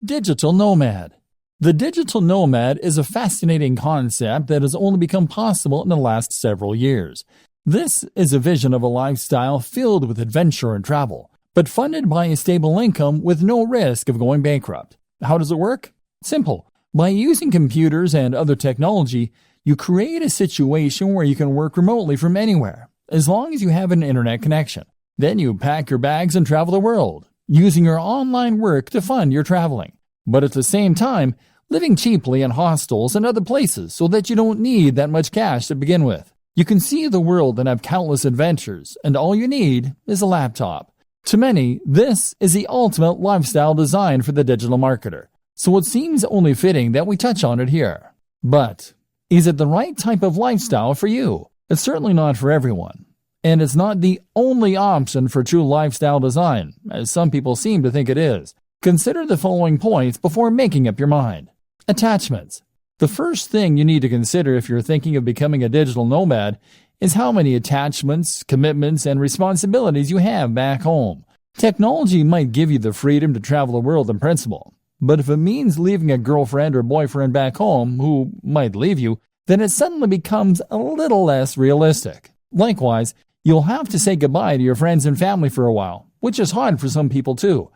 Digital nomad. The digital nomad is a fascinating concept that has only become possible in the last several years. This is a vision of a lifestyle filled with adventure and travel, but funded by a stable income with no risk of going bankrupt. How does it work? Simple. By using computers and other technology, you create a situation where you can work remotely from anywhere, as long as you have an internet connection. Then you pack your bags and travel the world, using your online work to fund your traveling. But at the same time, living cheaply in hostels and other places so that you don't need that much cash to begin with. You can see the world and have countless adventures, and all you need is a laptop. To many, this is the ultimate lifestyle design for the digital marketer, so it seems only fitting that we touch on it here. But is it the right type of lifestyle for you? It's certainly not for everyone. And it's not the only option for true lifestyle design, as some people seem to think it is. Consider the following points before making up your mind. Attachments. The first thing you need to consider if you're thinking of becoming a digital nomad is how many attachments, commitments, and responsibilities you have back home. Technology might give you the freedom to travel the world in principle, but if it means leaving a girlfriend or boyfriend back home who might leave you, then it suddenly becomes a little less realistic. Likewise, you'll have to say goodbye to your friends and family for a while, which is hard for some people too.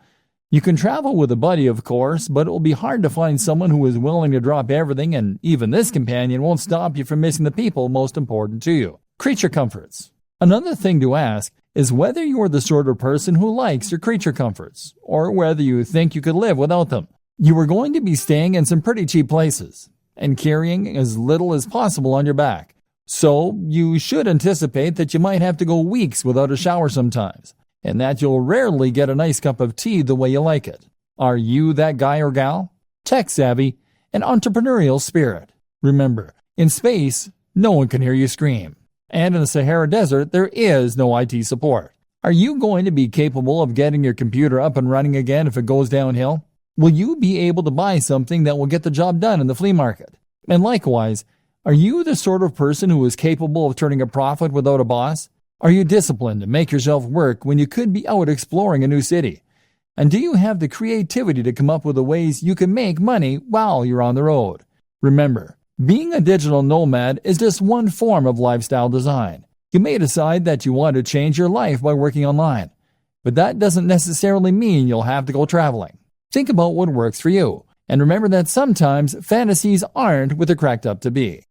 You can travel with a buddy, of course, but it will be hard to find someone who is willing to drop everything, and even this companion won't stop you from missing the people most important to you. Creature comforts. Another thing to ask is whether you are the sort of person who likes your creature comforts, or whether you think you could live without them. You are going to be staying in some pretty cheap places, and carrying as little as possible on your back. So you should anticipate that you might have to go weeks without a shower sometimes, and that you'll rarely get a nice cup of tea the way you like it. Are you that guy or gal? Tech savvy and entrepreneurial spirit. Remember, in space, no one can hear you scream. And in the Sahara Desert, there is no IT support. Are you going to be capable of getting your computer up and running again if it goes downhill? Will you be able to buy something that will get the job done in the flea market? And likewise, are you the sort of person who is capable of turning a profit without a boss? Are you disciplined to make yourself work when you could be out exploring a new city? And do you have the creativity to come up with the ways you can make money while you're on the road? Remember, being a digital nomad is just one form of lifestyle design. You may decide that you want to change your life by working online, but that doesn't necessarily mean you'll have to go traveling. Think about what works for you, and remember that sometimes fantasies aren't what they're cracked up to be.